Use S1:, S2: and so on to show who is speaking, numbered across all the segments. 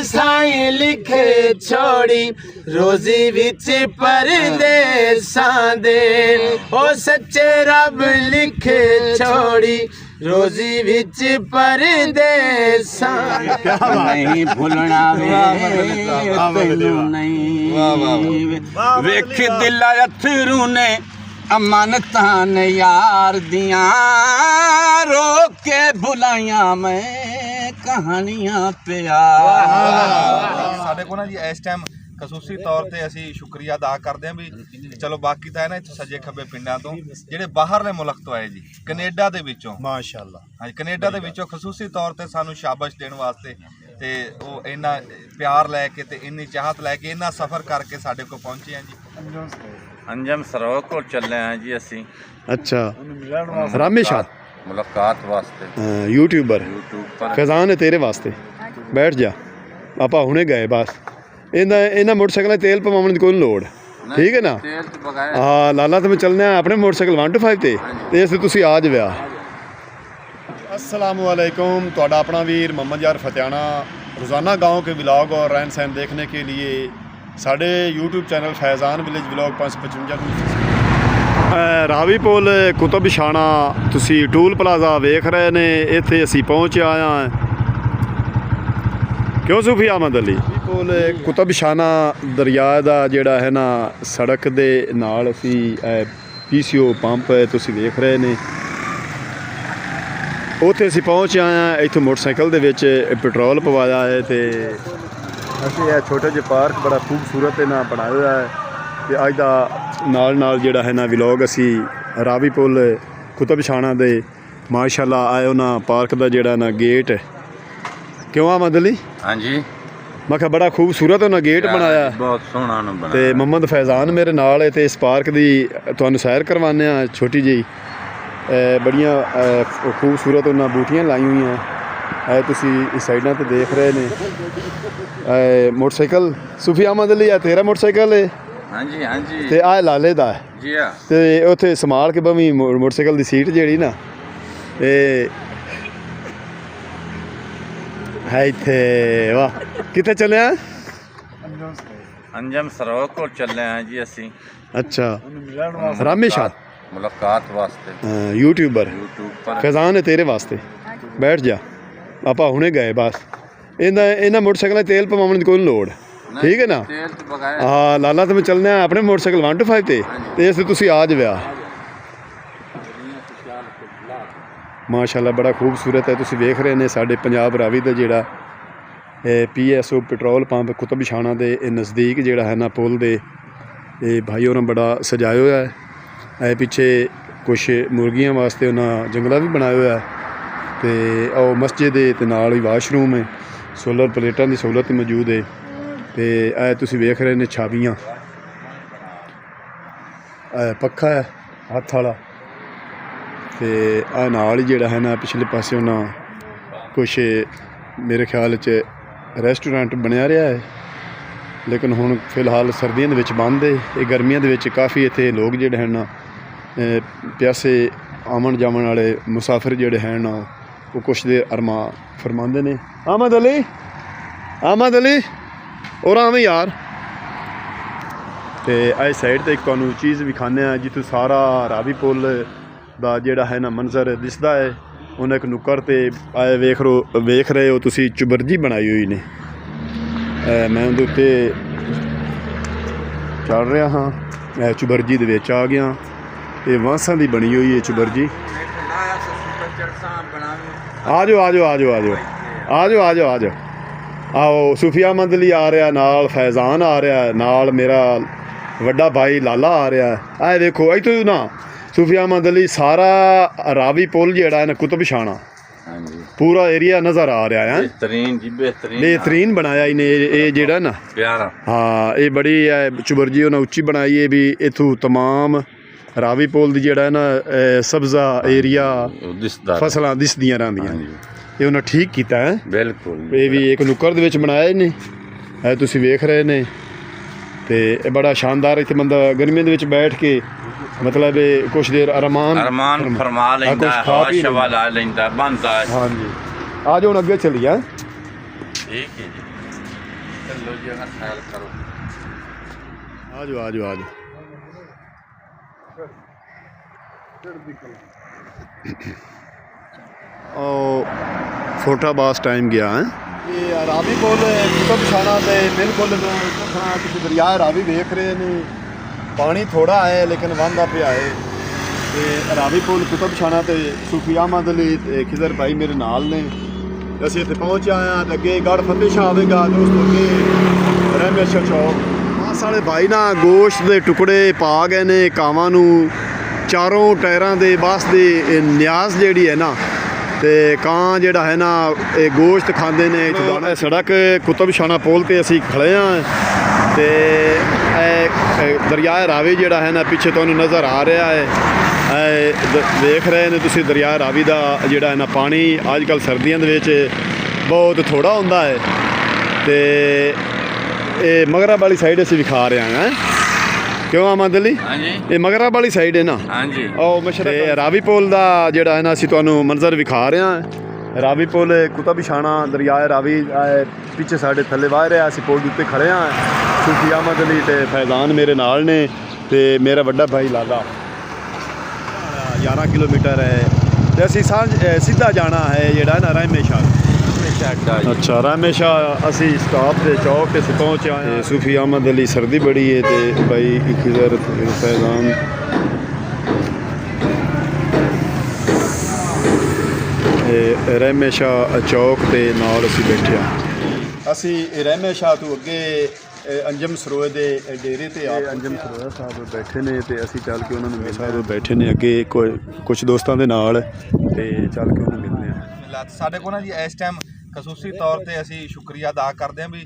S1: साईं लिखे छोड़ी रोजी विच परदेसां दे ओ सच्चे रब लिखे छोड़ी रोजी विच परदेसां
S2: नहीं भूलना वे तैनू नहीं वेख दिल अथरू ने अमानतां ने यार दियां रोक के बुलाइयां मैं कहानियां प्यार
S3: ਸਾਡੇ ਕੋਲ ਨਾ ਜੀ ਇਸ ਟਾਈਮ ਖਸੂਸੀ ਤੌਰ ਤੇ ਅਸੀਂ ਸ਼ੁਕਰੀਆ ਅਦਾ ਕਰਦੇ ਹਾਂ ਵੀ ਚਲੋ ਬਾਕੀ ਤਾਂ ਹੈ ਨਾ ਇੱਥੇ ਸੱਜੇ ਖੱਬੇ ਪਿੰਡਾਂ ਤੋਂ ਜਿਹੜੇ ਬਾਹਰਲੇ ਮੁਲਕ ਤੋਂ ਆਏ ਜੀ ਕੈਨੇਡਾ ਦੇ ਵਿੱਚੋਂ ਮਾਸ਼ਾਅੱਲਾ ਹਾਂਜੀ ਕੈਨੇਡਾ ਦੇ ਵਿੱਚੋਂ ਖਸੂਸੀ ਤੌਰ ਤੇ ਸਾਨੂੰ ਸ਼ਾਬਾਸ਼ ਦੇਣ ਵਾਸਤੇ ਤੇ ਉਹ ਇੰਨਾ ਪਿਆਰ ਲੈ ਕੇ ਤੇ ਇੰਨੀ ਚਾਹਤ ਲੈ ਕੇ ਇੰਨਾ ਸਫ਼ਰ ਕਰਕੇ ਸਾਡੇ ਕੋਲ ਪਹੁੰਚੇ ਆ ਜੀ
S4: अंजम सरोवर को चल रहे हैं जी असी
S5: अच्छा रामेशा
S4: मुलाकात वास्ते
S5: यूट्यूबर
S4: यूट्यूब पर
S5: फैजान है तेरे वास्ते बैठ जा आपा हुणे गए बस इन्हां मोटरसाइकिल तेल पवाउण दी कोई लोड़ ठीक है ना हाँ लाला तो मैं चलने अपने मोटरसाइकिल 1 to 5 ते इस तुसी आ जाओ अस्सलाम वालेकुम तुहाडा अपना वीर मोहम्मद यार फतेहाना रोज़ाना गाँव के व्लॉग और रहन सहन देखने के लिए साढ़े YouTube channel Faizan village vlog 555 Ravi पुल कुतुबशाना तुसी टूल प्लाजा वेख रहे ने इत्थे असी पहुँच आया क्यों सूफी अहमद अली पुल कुतुबशाना दरिया दा जेड़ा है ना सड़क दे नाल असी PCO पंप तुसी वेख रहे ने उत्थे असी पहुँच आए इत्थों मोटरसाइकिल दे विच पेट्रोल पवाया है ते ਅਸੀਂ ਇਹ ਛੋਟੇ ਜਿਹੇ ਪਾਰਕ ਬੜਾ ਖੂਬਸੂਰਤ ਇਹਨਾਂ ਬਣਾਇਆ ਹੋਇਆ ਹੈ ਤੇ ਅੱਜ ਦਾ ਨਾਲ ਜਿਹੜਾ ਹੈ ਨਾ ਵਲੌਗ ਅਸੀਂ ਰਾਵੀ ਪੁਲ ਕੁਤਬਸ਼ਾਨਾ ਦੇ ਮਾਸ਼ਾਅੱਲਾ ਆਏ ਉਹਨਾਂ ਪਾਰਕ ਦਾ ਜਿਹੜਾ ਨਾ ਗੇਟ ਕਿਉਂ ਆਮਦ ਅਲੀ
S4: ਹਾਂਜੀ
S5: ਮੈਂ ਕਿਹਾ ਬੜਾ ਖੂਬਸੂਰਤ ਉਹਨਾਂ ਗੇਟ ਬਣਾਇਆ
S4: ਬਹੁਤ ਸੋਹਣਾ ਨਾ ਬਣਾਇਆ
S5: ਤੇ ਮੁਹੰਮਦ ਫੈਜ਼ਾਨ ਮੇਰੇ ਨਾਲ ਹੈ ਤੇ ਇਸ ਪਾਰਕ ਦੀ ਤੁਹਾਨੂੰ ਸੈਰ ਕਰਵਾਉਂਦੇ ਆ ਛੋਟੀ ਜਿਹੀ ਬੜੀਆਂ ਖੂਬਸੂਰਤ ਉਹਨਾਂ ਬੂਟੀਆਂ ਲਾਈ ਹੋਈਆਂ ਹੈ ਤੁਸੀਂ ਇਸ ਸਾਈਡਾਂ ਤੇ ਦੇਖ ਰਹੇ ਨੇ मोटरसाइकिल सूफी अहमद अली तेरा मोटरसाइकिल है
S4: हाँ जी हाँ जी
S5: ते आ लाले दा
S4: जी हाँ
S5: ते उत्थे संभाल के बवी मोटरसाइकिल दी सीट जेड़ी ना ते है इत्थे वाह कित्थे चले
S4: अंजम सरोवर को चल रहे हैं जी असी
S5: अच्छा रामेशा
S4: मुलाकात वास्ते
S5: यूट्यूबर
S4: पर
S5: फैजान है तेरे वास्ते बैठ जा आपा हुणे गए बस इन्हां मोटरसाइकिल तेल पवाउण दी कोई लोड़ ठीक है ना हाँ लाला तो मैं चलने अपने मोटरसाइकिल 1 to 5 ते इस तुसी आ जाओ माशाअल्लाह बड़ा खूबसूरत है तुसी वेख रहे ने साडे पंजाब रावी दा जेड़ा PSO पेट्रोल पंप कुतबशाना दे नज़दीक जेड़ा है ना पुल दे भाई होरें बड़ा सजाया होया है पिछे कुछ मुर्गियां वास्ते उन्हां जंगला भी बनाया होया है ते ओ मस्जिद ते नाल ही वाशरूम है सोलर प्लेटां की सहूलत मौजूद है तो यह तुसी वेख रहे ने छाबियाँ पक्खा है हत्थ वाला तो आ नाल ही जेड़ा है ना पिछले पासे उन्हां कुछ मेरे ख्याल च रेस्टोरेंट बनया रहा है लेकिन हुण फिलहाल सर्दियों दे विच बंद है ये गर्मियों दे विच काफ़ी इत्थे लोग जेड़े हैं ना प्यासे आवन जावन वाले मुसाफिर जेड़े हैं ना वो कुछ देर अरमा फरमाते ने अहमद अली और आवें यार तो इस साइड तो एक तुहानू चीज़ विखाने जितों सारा रावी पुल दा जेड़ा है ना मंजर दिसदा है उन्हें एक नुक्कड़ ते आए वेख रहे हो तुसी चुबरजी बनाई हुई ने मैं उहदे उत्ते चल रहा हाँ चुबरजी दे विच आ गया ये वांसां दी बनी हुई है चुबरजी आ जाओ आओ सूफी अहमद अली आ रहा नाल फैज़ान आ रहा नाल मेरा वड्डा भाई लाला आ रहा है देखो इत्थों ना सूफी अहमद अली सारा रावी पुल जेड़ा है ना कुतबशाना पूरा एरिया नज़र आ रहा है बेहतरीन बनाया इन्हें ये जेड़ा ना प्यारा हाँ ये बड़ी चुबरजी उन्हें उच्ची बनाई है भी इत्थों तमाम रावी पुल दी जेड़ा है ना सब्ज़ा एरिया फसलां दिसदियां रहिंदियां ये उन्हें ठीक किया है बिल्कुल ये भी एक नुक्कड़ दे विच बनाया इन्हें तुसी वेख रहे ने ते बड़ा शानदार इत्थे बंदा गर्मियों दे विच बैठ के मतलब कुछ देर अरमान
S4: फरमा लैंदा हवा शवा ला लैंदा बनदा
S5: हाँ जी आ जाओ अगे चलिए
S4: ठीक है जी चलो जी अगर ख्याल करो
S5: ਆ ਜਾਓ ਆ ਜਾਓ ਆ ਜਾਓ ਉਹ ਫੋਟਾਬਾਸ ਟਾਈਮ ਗਿਆ ਹੈ ਇਹ ਰਾਵੀ ਪੁੱਲ ਕੁਤਬਸ਼ਾਨਾ ਦੇ ਬਿਲਕੁਲ ਤੁਸੀਂ ਦਰਿਆ ਰਾਵੀ ਵੇਖ ਰਹੇ ਨੇ ਪਾਣੀ ਥੋੜਾ ਹੈ ਲੇਕਿਨ ਵਹਿੰਦਾ ਪਿਆ ਹੈ ਤੇ ਰਾਵੀ ਪੁੱਲ ਕੁਤਬਸ਼ਾਨਾ ਤੇ ਸੂਫੀ ਅਹਿਮਦ ਅਲੀ ਤੇ ਖਿਜ਼ਰ ਭਾਈ ਮੇਰੇ ਨਾਲ ਨੇ ਅਸੀਂ ਇੱਥੇ ਪਹੁੰਚ ਆਏ ਹਾਂ ਤੇ ਅੱਗੇ ਗੜ੍ਹ ਫਤਿਹ ਸ਼ਾਹ ਆਵੇਗਾ ਦੋਸਤੋ ਅੱਗੇ ਰਹਿਮਤ ਚੌਕ ਆਹ ਸਾਡੇ ਭਾਈ ਨਾ ਗੋਸ਼ਤ ਦੇ ਟੁਕੜੇ ਪਾ ਗਏ ਨੇ ਕਾਵਾਂ ਨੂੰ ਚਾਰੋਂ ਟਾਇਰਾਂ ਦੇ ਬੱਸ ਦੀ ਨਿਆਜ਼ ਜਿਹੜੀ ਹੈ ਨਾ ਤੇ ਕਾਂ ਜਿਹੜਾ ਹੈ ਨਾ ਇਹ ਗੋਸ਼ਤ ਖਾਂਦੇ ਨੇ ਇਹ ਸੜਕ ਕੁਤਬਸ਼ਾਨਾ ਪੁੱਲ ਤੇ ਅਸੀਂ ਖੜੇ ਹਾਂ ਤੇ ਇਹ ਦਰਿਆ ਰਾਵੀ ਜਿਹੜਾ ਹੈ ਨਾ ਪਿੱਛੇ ਤੁਹਾਨੂੰ ਨਜ਼ਰ ਆ ਰਿਹਾ ਹੈ ਦੇਖ ਰਹੇ ਨੇ ਤੁਸੀਂ ਦਰਿਆ ਰਾਵੀ ਦਾ ਜਿਹੜਾ ਹੈ ਨਾ ਪਾਣੀ ਅੱਜ ਕੱਲ੍ਹ ਸਰਦੀਆਂ ਦੇ ਵਿੱਚ ਬਹੁਤ ਥੋੜਾ ਹੁੰਦਾ ਹੈ ਤੇ ਇਹ ਮਗਰਬ ਵਾਲੀ ਸਾਈਡ ਅਸੀਂ ਵਿਖਾ ਰਹੇ ਹਾਂ ਕਿਉਂ ਆਮਦ ਅਲੀ
S4: हाँ जी
S5: ਇਹ ਮਗਰਬ ਵਾਲੀ ਸਾਈਡ ਹੈ ਨਾ
S4: हाँ जी
S5: ਉਹ ਮਸ਼ਰਕ ਰਾਵੀ ਪੁੱਲ ਦਾ ਜਿਹੜਾ ਹੈ ਨਾ ਅਸੀਂ ਤੁਹਾਨੂੰ ਮੰਜ਼ਰ ਵਿਖਾ ਰਹੇ ਹਾਂ ਰਾਵੀ ਪੁੱਲ ਕੁਤਬਸ਼ਾਨਾ ਦਰਿਆ ਰਾਵੀ ਪਿੱਛੇ ਸਾਡੇ ਥੱਲੇ ਵਾਹ ਰਿਹਾ ਅਸੀਂ ਪੁੱਲ ਦੇ ਉੱਤੇ ਖੜੇ ਹਾਂ ਸੂਫੀ ਅਹਿਮਦ ਅਲੀ ਤੇ ਫੈਜ਼ਾਨ ਮੇਰੇ ਨਾਲ ਨੇ ਤੇ ਮੇਰਾ ਵੱਡਾ ਭਾਈ ਲਾਲਾ 11 ਕਿਲੋਮੀਟਰ ਹੈ ਤੇ ਅਸੀਂ ਸਿੱਧਾ ਜਾਣਾ ਹੈ ਜਿਹੜਾ ਨਾ ਰਹਿਮੇਸ਼ਾ ਅੱਛਾ ਰਹਿਮੇਸ਼ਾ ਅਸੀਂ ਸਟਾਪ ਤੇ ਚੌਕ ਤੇ ਪਹੁੰਚ ਆਏ ਹਾਂ ਸੂਫੀ ਅਹਿਮਦ ਅਲੀ ਸਰਦੀ ਬੜੀ ਹੈ ਤੇ ਭਾਈ ਖਿਜ਼ਰ ਫੈਜ਼ਾਨ ਰਹਿਮੇਸ਼ਾ ਚੌਕ ਤੇ ਨਾਲ ਅਸੀਂ ਬੈਠੇ ਹਾਂ ਅਸੀਂ ਰਹਿਮੇਸ਼ਾ ਤੋਂ ਅੱਗੇ ਅੰਜਮ ਸਰੋਏ ਦੇ ਡੇਰੇ ਤੇ ਅੰਜਮ ਸਰੋਇਆ ਸਾਹਿਬ ਬੈਠੇ ਨੇ ਤੇ ਅਸੀਂ ਚੱਲ ਕੇ ਉਹਨਾਂ ਨੂੰ ਮਿਲ ਸਾਹਿਬ ਬੈਠੇ ਨੇ ਅੱਗੇ ਕੁਝ ਦੋਸਤਾਂ ਦੇ ਨਾਲ ਤੇ ਚੱਲ ਕੇ ਉਹਨਾਂ ਨੂੰ ਮਿਲਦੇ ਹਾਂ
S3: ਸਾਡੇ ਕੋਲ ਨਾ ਜੀ ਇਸ ਟਾਈਮ ਖਸੂਸੀ ਤੌਰ ਤੇ ਅਸੀਂ ਸ਼ੁਕਰੀਆ ਅਦਾ ਕਰਦੇ ਹਾਂ ਵੀ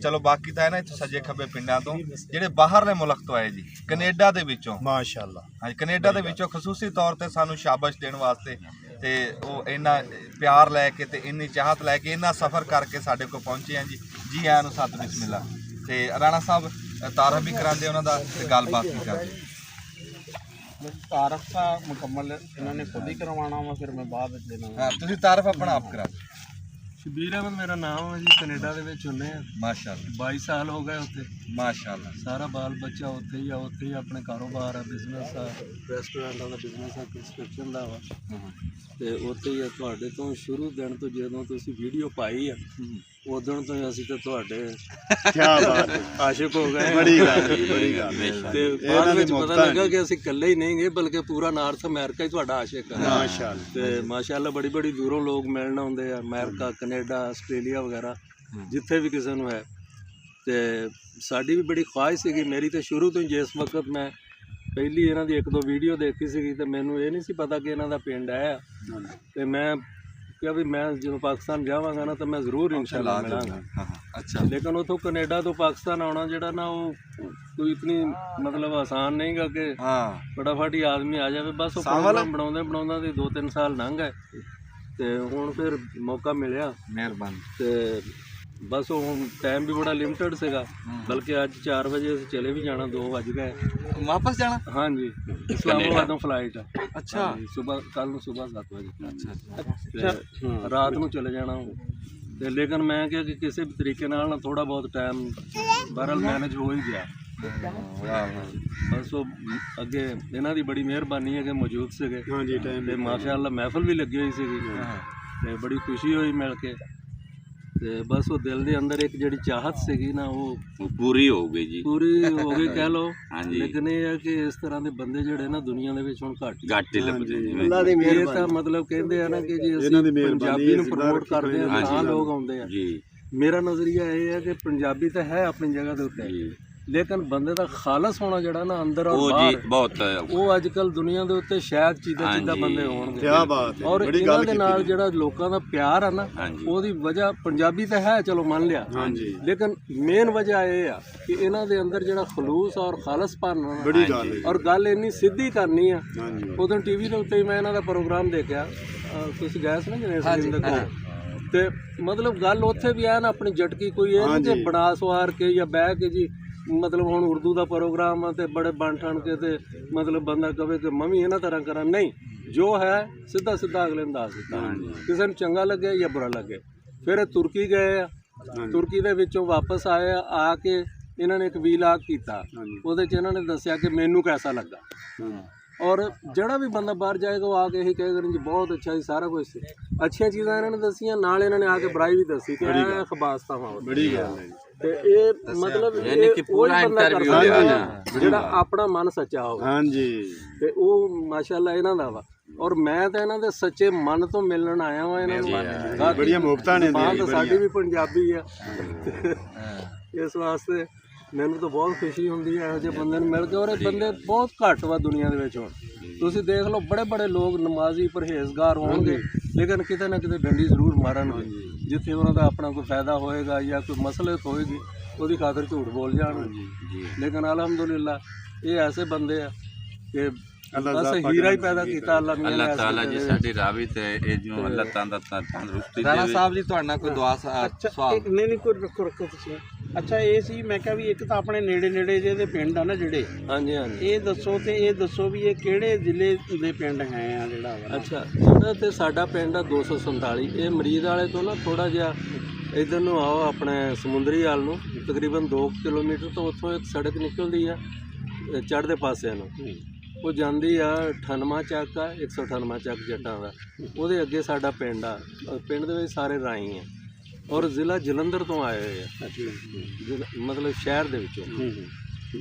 S3: ਚਲੋ ਬਾਕੀ ਤਾਂ ਹੈ ਨਾ ਇੱਥੇ ਸੱਜੇ ਖੱਬੇ ਪਿੰਡਾਂ ਤੋਂ ਜਿਹੜੇ ਬਾਹਰਲੇ ਮੁਲਕ ਤੋਂ ਆਏ ਜੀ ਕੈਨੇਡਾ ਦੇ ਵਿੱਚੋਂ
S5: ਮਾਸ਼ਾਅੱਲਾ
S3: ਹਾਂਜੀ ਕੈਨੇਡਾ ਦੇ ਵਿੱਚੋਂ ਖਸੂਸੀ ਤੌਰ ਤੇ ਸਾਨੂੰ ਸ਼ਾਬਾਸ਼ ਦੇਣ ਵਾਸਤੇ ਤੇ ਉਹ ਇੰਨਾ ਪਿਆਰ ਲੈ ਕੇ ਤੇ ਇੰਨੀ ਚਾਹਤ ਲੈ ਕੇ ਇੰਨਾ ਸਫ਼ਰ ਕਰਕੇ ਸਾਡੇ ਕੋਲ ਪਹੁੰਚੇ ਆ ਜੀ ਆਇਆਂ ਨੂੰ ਸਤ ਬਿਸਮਿਲ੍ਲਾ ਤੇ ਰਾਣਾ ਸਾਹਿਬ ਤਾਰਫ ਵੀ ਕਰਾਉਂਦੇ ਉਹਨਾਂ ਦਾ ਤੇ ਗੱਲਬਾਤ ਵੀ ਕਰਦੇ
S1: तारफ का मुकम्मल इन्होंने खुद ही करवाना वा फिर मैं बाद में देना
S3: ਹਾਂ ਤੁਸੀਂ ਤਾਰਫ ਆਪਣਾ ਆਪ ਕਰਾ ਦਿਓ
S1: शबीर अहमद मेरा नाम है जी कनेडा ਦੇ ਵਿੱਚ ਹੁੰਨੇ ਆ
S3: ਮਾਸ਼ਾਅੱਲਾ
S1: 22 ਸਾਲ ਹੋ ਗਏ ਉੱਥੇ
S3: ਮਾਸ਼ਾਅੱਲਾ
S1: ਸਾਰਾ ਬਾਲ ਬੱਚਾ ਉੱਥੇ ਹੀ ਆ ਆਪਣੇ ਕਾਰੋਬਾਰ ਆ ਬਿਜ਼ਨਸ ਆ ਰੈਸਟੋਰੈਂਟਾਂ ਦਾ ਬਿਜ਼ਨਸ ਆ ਕੰਸਟਰਕਸ਼ਨ ਦਾ ਵਾ ਤੇ ਉੱਥੇ ਹੀ ਆ ਤੁਹਾਡੇ ਤੋਂ ਸ਼ੁਰੂ ਦਿਨ ਤੋਂ ਜਦੋਂ ਤੁਸੀਂ ਵੀਡੀਓ ਪਾਈ ਆ ਉਦੋਂ ਤੋਂ ਹੀ ਅਸੀਂ ਤੇ ਤੁਹਾਡੇ
S5: ਕੀ ਬਾਤ ਹੈ
S1: ਆਸ਼ਿਕ ਹੋ ਗਏ
S5: ਬੜੀ ਗੱਲ
S1: ਤੇ ਬਾਅਦ ਵਿੱਚ ਪਤਾ ਲੱਗਾ ਕਿ ਅਸੀਂ ਇਕੱਲੇ ਹੀ ਨਹੀਂ ਗਏ ਬਲਕਿ ਪੂਰਾ ਨਾਰਥ ਅਮਰੀਕਾ ਹੀ ਤੁਹਾਡਾ ਆਸ਼ਿਕ ਹੈ
S5: ਮਾਸ਼ਾਅੱਲਾ
S1: ਤੇ ਮਾਸ਼ਾਅੱਲਾ ਬੜੀ ਦੂਰੋਂ ਲੋਕ ਮਿਲਣ ਆਉਂਦੇ ਆ ਅਮਰੀਕਾ ਕੈਨੇਡਾ ਆਸਟ੍ਰੇਲੀਆ ਵਗੈਰਾ ਜਿੱਥੇ ਵੀ ਕਿਸੇ ਨੂੰ ਹੈ ਤੇ ਸਾਡੀ ਵੀ ਬੜੀ ਖੁਆਇਸ਼ ਸੀਗੀ ਮੇਰੀ ਤੇ ਸ਼ੁਰੂ ਤੋਂ ਹੀ ਜਿਸ ਵਕਤ ਮੈਂ ਪਹਿਲੀ ਇਹਨਾਂ ਦੀ 1-2 ਵੀਡੀਓ ਦੇਖੀ ਸੀਗੀ ਤੇ ਮੈਨੂੰ ਇਹ ਨਹੀਂ ਸੀ ਪਤਾ ਕਿ ਇਹਨਾਂ ਦਾ ਪਿੰਡ ਹੈ ਤੇ ਮੈਂ ਕਿਹਾ ਵੀ ਮੈਂ ਜਦੋਂ ਪਾਕਿਸਤਾਨ ਜਾਵਾਂਗਾ ਨਾ ਤਾਂ ਮੈਂ ਜ਼ਰੂਰ ਇਨਸ਼ਾਅੱਲਾ ਮਿਲਾਂਗਾ
S3: ਅੱਛਾ
S1: ਲੇਕਿਨ ਉਥੋਂ ਕੈਨੇਡਾ ਤੋਂ ਪਾਕਿਸਤਾਨ ਆਉਣਾ ਜਿਹੜਾ ਨਾ ਉਹ ਕੋਈ ਇਤਨੀ ਮਤਲਬ ਆਸਾਨ ਨਹੀਂਗਾ ਕਿ
S3: ਹਾਂ
S1: ਫਟਾਫਟ ਹੀ ਆਦਮੀ ਆ ਜਾਵੇ ਬਸ ਉਹ ਪ੍ਰੋਗਰਾਮ ਬਣਾਉਂਦੇ ਤੇ 2-3 ਸਾਲ ਲੰਘ ਗਏ ਤੇ ਹੁਣ ਫਿਰ ਮੌਕਾ ਮਿਲਿਆ
S3: ਮਿਹਰਬਾਨੀ
S1: ਤੇ ਬਸ ਉਹ ਹੁਣ ਟਾਈਮ ਵੀ ਬੜਾ ਲਿਮਟਿਡ ਸੀਗਾ ਬਲਕਿ ਅੱਜ 4 ਵਜੇ ਅਸੀਂ ਚਲੇ ਵੀ ਜਾਣਾ 2 ਵੱਜ ਗਏ
S3: ਵਾਪਸ ਜਾਣਾ
S1: ਹਾਂਜੀ ਇਸਲਾਮਾਬਾਦ ਤੋਂ ਫਲਾਈਟ ਆ
S3: ਅੱਛਾ
S1: ਸਵੇਰ ਕੱਲ ਨੂੰ ਸਵੇਰ 7 ਵਜੇ ਅੱਛਾ ਰਾਤ ਨੂੰ ਚਲੇ ਜਾਣਾ ਤੇ ਲੇਕਿਨ ਮੈਂ ਕਿਹਾ ਕਿ ਕਿਸੇ ਵੀ ਤਰੀਕੇ ਨਾਲ ਨਾ ਥੋੜਾ ਬਹੁਤ ਟਾਈਮ ਬਹਰਹਾਲ ਮੈਨੇਜ ਹੋ ਹੀ ਗਿਆ ਬਸ ਉਹ ਅੱਗੇ ਇਹਨਾਂ ਦੀ ਬੜੀ ਮਿਹਰਬਾਨੀ ਹੈ ਕਿ ਮੌਜੂਦ ਸੀਗੇ
S5: ਹਾਂਜੀ ਟਾਈਮ
S1: ਤੇ ਮਾਸ਼ਾਅੱਲਾ ਮਹਿਫਲ ਵੀ ਲੱਗੀ ਹੋਈ ਸੀਗੀ ਤੇ ਬੜੀ ਖੁਸ਼ੀ ਹੋਈ ਮਿਲ ਕੇ ਤੇ ਬਸ ਉਹ ਦਿਲ ਦੇ ਅੰਦਰ ਇੱਕ ਜਿਹੜੀ ਚਾਹਤ ਸੀਗੀ ਨਾ ਉਹ
S4: ਪੂਰੀ ਹੋ ਗਈ ਜੀ
S1: ਪੂਰੀ ਹੋ ਗਈ ਕਹਿ ਲਓ
S4: ਹਾਂਜੀ
S1: ਲੇਕਿਨ ਇਹ ਹੈ ਕਿ ਇਸ ਤਰ੍ਹਾਂ ਦੇ ਬੰਦੇ ਜਿਹੜੇ ਨਾ ਦੁਨੀਆ ਦੇ ਵਿੱਚ ਹੁਣ ਘੱਟ
S4: ਹੀ ਲੱਭਦੇ ਜੀ
S5: ਅੱਲਾ ਦੀ
S1: ਇਹ ਤਾਂ ਮਤਲਬ ਕਹਿੰਦੇ ਆ ਨਾ ਕਿ ਜੇ ਅਸੀਂ ਪੰਜਾਬੀ ਨੂੰ ਪ੍ਰਮੋਟ ਕਰਦੇ ਆ ਤਾਂ ਲੋਕ ਆਉਂਦੇ ਆ
S4: ਜੀ
S1: ਮੇਰਾ ਨਜ਼ਰੀਆ ਇਹ ਹੈ ਕਿ ਪੰਜਾਬੀ ਤਾਂ ਹੈ ਆਪਣੀ ਜਗ੍ਹਾ ਦੇ ਉੱਤੇ ਲੇਕਿਨ ਬੰਦੇ ਦਾ ਖਾਲਸ ਹੋਣਾ ਜਿਹੜਾ ਨਾ ਅੰਦਰ ਔਰ
S4: ਉਹ
S1: ਬਾਹਰ
S4: ਜੀ ਬਹੁਤ
S1: ਉਹ ਅੱਜ ਕੱਲ ਦੁਨੀਆ ਦੇ ਉੱਤੇ ਸ਼ਾਇਦ ਚੀਜ਼ਾਂ ਬੰਦੇ ਹੋਣਗੇ
S5: ਕੀ ਬਾਤ ਹੈ
S1: ਔਰ
S5: ਬੜੀ
S1: ਇਹਨਾਂ
S5: ਗੱਲ
S1: ਦੇ ਨਾਲ ਜਿਹੜਾ ਲੋਕਾਂ ਦਾ ਪਿਆਰ ਆ ਨਾ ਉਹਦੀ ਵਜ੍ਹਾ ਪੰਜਾਬੀ ਤਾਂ ਹੈ ਚਲੋ ਮੰਨ ਲਿਆ
S5: ਹਾਂਜੀ
S1: ਲੇਕਿਨ ਮੇਨ ਵਜ੍ਹਾ ਇਹ ਆ ਕਿ ਇਹਨਾਂ ਦੇ ਅੰਦਰ ਜਿਹੜਾ ਖਲੂਸ ਔਰ ਖਾਲਸਪਨ
S5: ਬੜੀ ਗੱਲ ਹੈ
S1: ਔਰ ਗੱਲ ਇੰਨੀ ਸਿੱਧੀ ਕਰਨੀ ਆ
S5: ਹਾਂਜੀ
S1: ਉਦੋਂ ਟੀਵੀ ਦੇ ਉੱਤੇ ਮੈਂ ਇਹਨਾਂ ਦਾ ਪ੍ਰੋਗਰਾਮ ਦੇਖਿਆ ਤੁਸੀਂ ਗਏ ਸੀ ਨਾ ਜਨੇਸ਼ ਦੇ ਕੋਲ ਤੇ ਮਤਲਬ ਗੱਲ ਉੱਥੇ ਵੀ ਆ ਨਾ ਆਪਣੀ ਜਟਕੀ ਕੋਈ ਇਹ ਨਹੀਂ ਕਿ ਬਣਾ ਸਵਾਰ ਕੇ ਜਾਂ ਬਹਿ ਕੇ ਜੀ ਮਤਲਬ ਹੁਣ ਉਰਦੂ ਦਾ ਪ੍ਰੋਗਰਾਮ ਆ ਤੇ ਬੜੇ ਬਣ ਠਣ ਕੇ ਤੇ ਮਤਲਬ ਬੰਦਾ ਕਵੇ ਕਿ ਮੈਂ ਵੀ ਇਹਨਾਂ ਤਰ੍ਹਾਂ ਕਰਾਂ ਨਹੀਂ ਜੋ ਹੈ ਸਿੱਧਾ ਅਗਲੇ ਨੂੰ ਦੱਸ ਦਿੱਤਾ ਕਿਸੇ ਨੂੰ ਚੰਗਾ ਲੱਗੇ ਜਾਂ ਬੁਰਾ ਲੱਗੇ ਫਿਰ ਇਹ ਤੁਰਕੀ ਗਏ ਆ ਤੁਰਕੀ ਦੇ ਵਿੱਚੋਂ ਵਾਪਸ ਆਏ ਆ ਕੇ ਇਹਨਾਂ ਨੇ ਇੱਕ ਵੀਲਾਗ ਕੀਤਾ, ਉਹਦੇ 'ਚ ਇਹਨਾਂ ਨੇ ਦੱਸਿਆ ਕਿ ਮੈਨੂੰ ਕੈਸਾ ਲੱਗਾ। ਔਰ ਜਿਹੜਾ ਵੀ ਬੰਦਾ ਬਾਹਰ ਜਾਏਗਾ ਉਹ ਆ ਕੇ ਇਹੀ ਕਹੇਗਾ ਜੀ ਬਹੁਤ ਅੱਛਾ ਜੀ, ਸਾਰਾ ਕੁਝ ਸੀ, ਅੱਛੀਆਂ ਚੀਜ਼ਾਂ ਇਹਨਾਂ ਨੇ ਦੱਸੀਆਂ, ਨਾਲ ਇਹਨਾਂ ਨੇ ਆ ਕੇ ਬੁਰਾਈ ਵੀ ਦੱਸੀ ਕਿ ਇਹ ਖਬਾਸਤਾਵਾਂ। ਬੜੀ ਗੱਲ ਹੈ ਤੇ ਇਹ ਮਤਲਬ ਇਹ ਪੂਰਾ ਇੰਟਰਵਿਊ ਜਿਹੜਾ ਆਪਣਾ ਮਨ ਸੱਚਾ ਹੋਵੇ। ਹਾਂਜੀ, ਤੇ ਉਹ ਮਾਸ਼ਾਅੱਲਾ ਇਹਨਾਂ ਦਾ ਵਾ। ਔਰ ਮੈਂ ਤਾਂ ਇਹਨਾਂ ਦੇ ਸੱਚੇ ਮਨ ਤੋਂ ਮਿਲਣ ਆਇਆ ਵਾਂ। ਇਹਨਾਂ ਨੂੰ ਬੜੀਆਂ ਮੁਹੱਬਤਾਂ ਨੇ, ਸਾਡੀ ਵੀ ਪੰਜਾਬੀ ਆ, ਇਸ ਵਾਸਤੇ ਮੈਨੂੰ ਤਾਂ ਬਹੁਤ ਖੁਸ਼ੀ ਹੁੰਦੀ ਹੈ ਇਹੋ ਜਿਹੇ ਬੰਦੇ ਨੂੰ ਮਿਲ ਕੇ। ਔਰ ਇਹ ਬੰਦੇ ਬਹੁਤ ਘੱਟ ਵਾ ਦੁਨੀਆ ਦੇ ਵਿੱਚ ਹੁਣ। ਤੁਸੀਂ ਦੇਖ ਲਓ ਬੜੇ ਬੜੇ ਲੋਕ ਨਮਾਜ਼ੀ ਪਰਹੇਜ਼ਗਾਰ ਹੋਣਗੇ, ਲੇਕਿਨ ਕਿਤੇ ਨਾ ਕਿਤੇ ਡੰਡੀ ਜ਼ਰੂਰ ਮਾਰਨਗੇ। ਜਿੱਥੇ ਉਹਨਾਂ ਦਾ ਆਪਣਾ ਕੋਈ ਫਾਇਦਾ ਹੋਏਗਾ ਜਾਂ ਕੋਈ ਮਸਲਹਤ ਹੋਏਗੀ ਉਹਦੀ ਖਾਤਰ ਝੂਠ ਬੋਲ ਜਾਣਗੇ। ਲੇਕਿਨ ਅਲਹਮਦੁਲਿਲਾ ਇਹ ਐਸੇ ਬੰਦੇ ਆ ਕਿ ਬਸ ਹੀਰਾ ਹੀ ਪੈਦਾ ਕੀਤਾ
S4: ਅੱਲਾਹ ਤਾਲਾ ਜੀ ਸਾਡੀ ਰਾਵੀ ਤੇ ਇਹ ਜਿਉਂ ਅੱਲਾਹ ਤਾਲਾ ਤੰਦਰੁਸਤੀ
S3: ਰਾਣਾ
S4: ਦੇਵੇ।
S3: ਸਾਹਿਬ ਜੀ ਤੁਹਾਡੇ ਨਾਲ ਕੋਈ ਦੁਆ ਸਵਾਲ?
S6: ਨਹੀਂ ਕੋਈ ਰੱਖੋ ਤੁਸੀਂ। ਅੱਛਾ ਇਹ ਸੀ ਮੈਂ ਕਿਹਾ ਵੀ ਇੱਕ ਤਾਂ ਆਪਣੇ ਨੇੜੇ ਨੇੜੇ ਜਿਹਦੇ ਪਿੰਡ ਆ ਨਾ ਜਿਹੜੇ,
S1: ਹਾਂਜੀ ਹਾਂਜੀ,
S6: ਇਹ ਦੱਸੋ ਤੇ ਇਹ ਦੱਸੋ ਵੀ ਇਹ ਕਿਹੜੇ ਜ਼ਿਲ੍ਹੇ ਦੇ ਪਿੰਡ ਹੈ ਆ ਜਿਹੜਾ ਵਾ?
S1: ਅੱਛਾ, ਜਿਹੜਾ ਤੇ ਸਾਡਾ ਪਿੰਡ ਆ 247, ਇਹ ਮਰੀਦ ਵਾਲੇ ਤੋਂ ਨਾ ਥੋੜਾ ਜਿਹਾ ਇੱਧਰ ਨੂੰ ਆਓ ਆਪਣੇ ਸਮੁੰਦਰੀ ਹਾਲ ਨੂੰ, ਤਕਰੀਬਨ 2 ਕਿਲੋਮੀਟਰ ਤੋਂ ਉੱਥੋਂ ਇੱਕ ਸੜਕ ਨਿਕਲਦੀ ਆ ਚੜ੍ਹਦੇ ਪਾਸੇ ਨੂੰ, ਉਹ ਜਾਂਦੀ ਆ 98 ਚੱਕ ਆ, 198 ਚੱਕ ਜੱਟਾਂ ਦਾ, ਉਹਦੇ ਅੱਗੇ ਸਾਡਾ ਪਿੰਡ ਆ। ਪਿੰਡ ਦੇ ਵਿੱਚ ਸਾਰੇ ਰਾਈ ਆ ਔਰ ਜ਼ਿਲ੍ਹਾ ਜਲੰਧਰ ਤੋਂ ਆਏ ਹੋਏ ਆ, ਮਤਲਬ ਸ਼ਹਿਰ ਦੇ ਵਿੱਚੋਂ।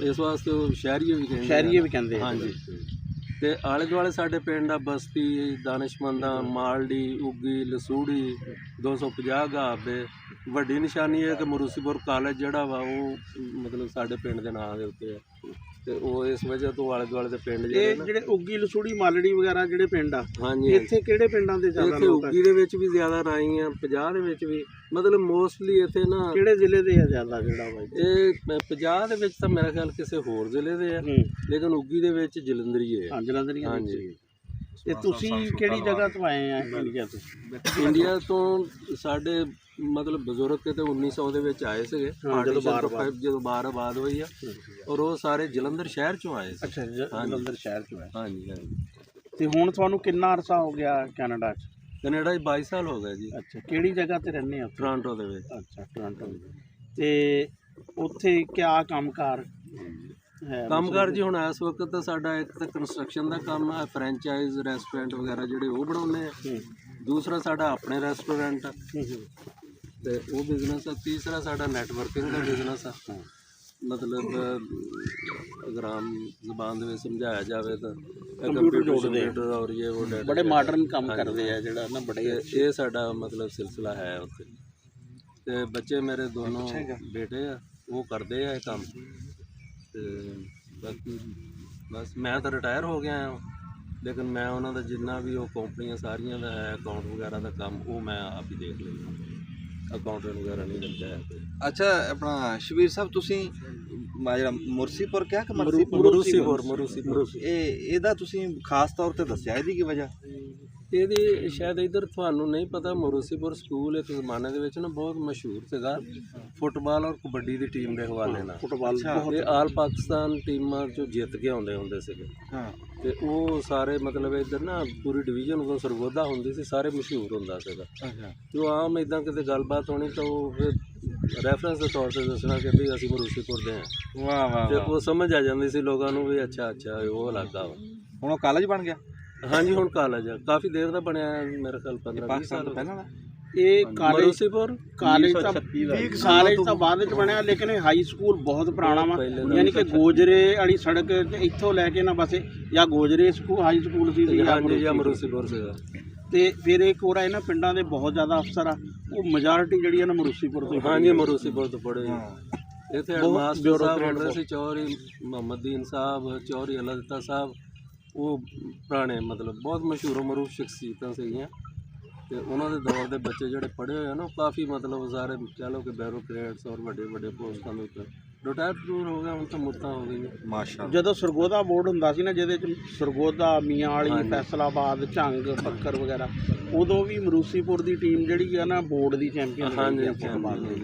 S1: ਇਸ ਵਾਸਤੇ ਉਹ ਸ਼ਹਿਰੀਏ ਵੀ ਕਹਿੰਦੇ ਹਾਂਜੀ। ਤੇ ਆਲੇ ਦੁਆਲੇ ਸਾਡੇ ਪਿੰਡ ਆ ਬਸਤੀ, ਦਾਨਿਸ਼ਮੰਦਾ, ਮਾਲਡੀ, ਉਗੀ, ਲਸੂੜੀ, 250 ਗਾਬੇ। ਵੱਡੀ ਨਿਸ਼ਾਨੀ ਹੈ ਕਿ ਮਰੂਸੀਪੁਰ ਕਾਲਜ ਜਿਹੜਾ ਵਾ ਉਹ ਮਤਲਬ ਸਾਡੇ ਪਿੰਡ ਦੇ ਨਾਂ ਦੇ ਉੱਤੇ ਆ, ਤੇ ਉਹ ਇਸ ਵਜ੍ਹਾ ਤੋਂ ਆਲੇ ਦੁਆਲੇ ਦੇ ਪਿੰਡ
S6: ਜਿਹੜੇ ਉੱਗੀ ਲਸੂੜੀ ਮਾਲੜੀ ਵਗੈਰਾ ਜਿਹੜੇ ਪਿੰਡ ਆ,
S1: ਹਾਂਜੀ,
S6: ਇੱਥੇ ਕਿਹੜੇ ਪਿੰਡਾਂ ਦੇ ਜ਼ਿਆਦਾ
S1: ਇੱਥੇ
S6: ਲੋਕ ਆ?
S1: ਉੱਗੀ ਦੇ ਵਿੱਚ ਵੀ ਜ਼ਿਆਦਾ ਰਾਈ ਆ, 50 ਦੇ ਵਿੱਚ ਵੀ, ਮਤਲਬ ਮੋਸਟਲੀ ਇੱਥੇ ਨਾ
S6: ਕਿਹੜੇ ਜ਼ਿਲ੍ਹੇ ਦੇ ਆ ਜ਼ਿਆਦਾ ਜਿਹੜਾ ਵਾ?
S1: ਇਹ 50 ਦੇ ਵਿੱਚ ਤਾਂ ਮੇਰਾ ਖਿਆਲ ਕਿਸੇ ਹੋਰ ਜ਼ਿਲ੍ਹੇ ਦੇ ਆ, ਲੇਕਿਨ ਉੱਗੀ ਦੇ ਵਿੱਚ ਜਲੰਧਰੀਏ ਆ।
S6: ਜਲੰਧਰੀਆਂ ਦੇ
S1: ਹਾਂਜੀ।
S6: ਤੇ ਤੁਸੀਂ ਕਿਹੜੀ ਜਗ੍ਹਾ ਤੋਂ ਆਏ ਆ ਇੰਡੀਆ ਤੋਂ?
S1: ਇੰਡੀਆ ਤੋਂ ਸਾਡੇ ਮਤਲਬ ਬਜ਼ੁਰਗ ਤੇ 1900 ਦੇ ਵਿੱਚ ਆਏ ਸੀਗੇ, ਜਦੋਂ ਬਾਹਰ ਆਬਾਦ ਹੋਈ ਆ, ਔਰ ਉਹ ਸਾਰੇ ਜਲੰਧਰ ਸ਼ਹਿਰ ਚੋਂ ਆਏ ਸੀ।
S6: ਅੱਛਾ, ਜਲੰਧਰ ਸ਼ਹਿਰ ਚੋਂ ਆਏ।
S1: ਹਾਂਜੀ ਹਾਂਜੀ।
S6: ਤੇ ਹੁਣ ਤੁਹਾਨੂੰ ਕਿੰਨਾ ਅਰਸਾ ਹੋ ਗਿਆ ਕੈਨੇਡਾ 'ਚ?
S1: ਕੈਨੇਡਾ 'ਚ 22 ਸਾਲ ਹੋ ਗਏ ਜੀ।
S6: ਅੱਛਾ, ਕਿਹੜੀ ਜਗ੍ਹਾ ਤੇ ਰਹਿੰਦੇ ਆ?
S1: ਟੋਰਾਂਟੋ ਦੇ ਵਿੱਚ।
S6: ਅੱਛਾ, ਟੋਰਾਂਟੋ। ਤੇ ਉੱਥੇ ਕਿਆ ਕੰਮਕਾਰ ਹੈ?
S1: ਕੰਮਕਾਰ ਜੀ ਹੁਣ ਇਸ ਵਕਤ ਤਾਂ ਸਾਡਾ ਇੱਕ ਤਾਂ ਕੰਸਟਰਕਸ਼ਨ ਦਾ ਕੰਮ ਹੈ, ਫਰੈਂਚਾਈਜ਼ ਰੈਸਟੋਰੈਂਟ ਵਗੈਰਾ ਜਿਹੜੇ ਉਹ ਬਣਾਉਂਦੇ ਆ। ਦੂਸਰਾ ਸਾਡਾ ਆਪਣੇ ਰੈਸਟੋਰੈਂਟ ਆ ਤੇ ਉਹ ਬਿਜ਼ਨਸ ਆ। ਤੀਸਰਾ ਸਾਡਾ ਨੈਟਵਰਕਿੰਗ ਦਾ ਬਿਜ਼ਨਸ ਆ। ਮਤਲਬ ਅਗਰ ਆਮ ਜ਼ਬਾਨ ਦੇ ਵਿੱਚ ਸਮਝਾਇਆ ਜਾਵੇ ਤਾਂ ਕੰਪਿਊਟਰ ਜੋੜਦੇ ਔਰ ਇਹ ਉਹ
S6: ਬੜੇ ਮਾਡਰਨ ਕੰਮ ਕਰਦੇ ਆ ਜਿਹੜਾ ਨਾ, ਬੜੇ
S1: ਇਹ ਸਾਡਾ ਮਤਲਬ ਸਿਲਸਿਲਾ ਹੈ ਉੱਥੇ। ਤੇ ਬੱਚੇ ਮੇਰੇ ਦੋਨੋਂ ਬੇਟੇ ਆ, ਉਹ ਕਰਦੇ ਆ ਇਹ ਕੰਮ। ਤੇ ਬਾਕੀ ਬਸ ਮੈਂ ਤਾਂ ਰਿਟਾਇਰ ਹੋ ਗਿਆ ਹਾਂ, ਲੇਕਿਨ ਮੈਂ ਉਹਨਾਂ ਦਾ ਜਿੰਨਾ ਵੀ ਉਹ ਕੰਪਨੀਆਂ ਸਾਰੀਆਂ ਦਾ ਹੈ ਅਕਾਊਂਟ ਵਗੈਰਾ ਦਾ ਕੰਮ ਉਹ ਮੈਂ ਆਪ ਹੀ ਦੇਖ ਲੈਂਦਾ, ਅਕਾਊਂਟੈਂਟ ਵਗੈਰਾ ਨਹੀਂ ਰੱਖਿਆ ਹੈ।
S3: ਅੱਛਾ, ਆਪਣਾ ਸ਼ਬੀਰ ਸਾਹਿਬ ਤੁਸੀਂ ਜਿਹੜਾ ਮੁਰਸੀਪੁਰ ਕਿਹਾ ਕਿ
S1: ਮਰੂਸੀਪੁਰ
S3: ਇਹਦਾ ਤੁਸੀਂ ਖਾਸ ਤੌਰ ਤੇ ਦੱਸਿਆ, ਇਹਦੀ ਕੀ ਵਜ੍ਹਾ?
S1: ਇਹਦੀ ਸ਼ਾਇਦ ਇੱਧਰ ਤੁਹਾਨੂੰ ਨਹੀਂ ਪਤਾ, ਮਰੂਸੀਪੁਰ ਸਕੂਲ ਇੱਕ ਜ਼ਮਾਨੇ ਦੇ ਵਿੱਚ ਨਾ ਬਹੁਤ ਮਸ਼ਹੂਰ ਸੀਗਾ ਫੁੱਟਬਾਲ ਔਰ ਕਬੱਡੀ ਦੀ ਟੀਮ ਦੇ ਹਵਾਲੇ ਨਾਲ।
S6: ਫੁੱਟਬਾਲ
S1: ਤੇ ਆਲ ਪਾਕਿਸਤਾਨ ਟੀਮਾਂ 'ਚੋਂ ਜਿੱਤ ਕੇ ਆਉਂਦੇ ਹੁੰਦੇ ਸੀਗੇ। ਤੇ ਉਹ ਸਾਰੇ ਮਤਲਬ ਇੱਧਰ ਨਾ ਪੂਰੀ ਡਿਵੀਜ਼ਨ ਉਦੋਂ ਸਰਗੋਦਾ ਹੁੰਦੀ ਸੀ, ਸਾਰੇ ਮਸ਼ਹੂਰ ਹੁੰਦਾ ਸੀਗਾ। ਤੇ ਉਹ ਆਮ ਇੱਦਾਂ ਕਿਤੇ ਗੱਲਬਾਤ ਹੋਣੀ ਤਾਂ ਉਹ ਫਿਰ ਰੈਫਰੈਂਸ ਦੇ ਤੌਰ 'ਤੇ ਦੱਸਣਾ ਕਿ ਵੀ ਅਸੀਂ ਮਰੂਸੀਪੁਰ ਦੇ ਹਾਂ।
S3: ਵਾਹ ਵਾਹ।
S1: ਤੇ ਉਹ ਸਮਝ ਆ ਜਾਂਦੀ ਸੀ ਲੋਕਾਂ ਨੂੰ ਵੀ ਅੱਛਾ ਉਹ ਇਲਾਕਾ ਵਾ।
S3: ਹੁਣ ਉਹ ਕਾਲਜ ਬਣ ਗਿਆ?
S1: ਹਾਂਜੀ, ਹੁਣ ਕਾਲਜ ਆ, ਕਾਫੀ ਦੇਰ ਦਾ ਬਣਿਆ, ਮੇਰੇ ਖਿਆਲ 15-20 ਸਾਲ
S3: ਪਹਿਲਾਂ ਦਾ।
S6: ਇਹ ਕਾਲਜ
S1: ਕਾਲਜ
S6: ਤਾਂ ਬਾਅਦ ਵਿੱਚ ਬਣਿਆ, ਲੇਕਿਨ ਇਹ ਹਾਈ ਸਕੂਲ ਬਹੁਤ ਪੁਰਾਣਾ ਵਾ। ਯਾਨੀ ਕਿ ਗੋਜਰੇ ਵਾਲੀ ਸੜਕ ਇੱਥੋਂ ਲੈ ਕੇ ਨਾ ਬਸ ਜਾਂ ਗੋਜਰੇ ਸਕੂਲ ਹਾਈ ਸਕੂਲ ਸੀ
S1: ਜਾਂ ਮਰੂਸੀਪੁਰ ਸੀਗਾ।
S6: ਤੇ ਫਿਰ ਇੱਕ ਹੋਰ ਇਹਨਾਂ ਪਿੰਡਾਂ ਦੇ ਬਹੁਤ ਜ਼ਿਆਦਾ ਅਫਸਰ ਆ, ਉਹ ਮੈਜੋਰਿਟੀ ਜਿਹੜੀ ਆ ਨਾ ਮਰੂਸੀਪੁਰ ਤੋਂ।
S1: ਹਾਂਜੀ, ਮਰੂਸੀਪੁਰ ਤੋਂ ਪੜ੍ਹੇ। ਇੱਥੇ ਹੈਡਮਾਸਟਰ ਸਾਹਿਬ ਹੁੰਦੇ ਸੀ ਚੌਧਰੀ ਮੁਹੰਮਦੀਨ ਸਾਹਿਬ, ਚੌਧਰੀ ਅਲੱਤਾ ਸਾਹਿਬ, ਉਹ ਪੁਰਾਣੇ ਮਤਲਬ ਬਹੁਤ ਮਸ਼ਹੂਰ ਮਰੂਫ ਸ਼ਖਸੀਅਤਾਂ ਸੀਗੀਆਂ। ਤੇ ਉਹਨਾਂ ਦੇ ਦੌਰ ਦੇ ਬੱਚੇ ਜਿਹੜੇ ਪੜ੍ਹੇ ਹੋਏ ਆ ਨਾ, ਕਾਫੀ ਮਤਲਬ ਸਾਰੇ ਕਹਿ ਲਓ ਕਿ ਬਿਊਰੋਕਰੇਟਸ ਔਰ ਵੱਡੇ ਵੱਡੇ ਪੋਸਟਾਂ ਦੇ ਉੱਤੇ ਰਿਟਾਇਰ ਹੋ ਗਿਆ, ਹੁਣ ਤਾਂ ਮੁੱਤਾਂ ਹੋ ਗਈਆਂ।
S3: ਮਾਸ਼ਾਅੱਲਾ।
S6: ਜਦੋਂ ਸਰਗੋਦਾ ਬੋਰਡ ਹੁੰਦਾ ਸੀ ਨਾ, ਜਿਹਦੇ ਚ ਸਰਗੋਦਾ, ਮੀਆਂ ਵਾਲੀ, ਫੈਸਲਾਬਾਦ, ਝੰਗ, ਬੱਕਰ ਵਗੈਰਾ, ਉਦੋਂ ਵੀ ਮਰੂਸੀਪੁਰ ਦੀ ਟੀਮ ਜਿਹੜੀ ਆ ਨਾ ਬੋਰਡ ਦੀ ਚੈਂਪੀਅਨ
S1: ਹਾਂਜੀ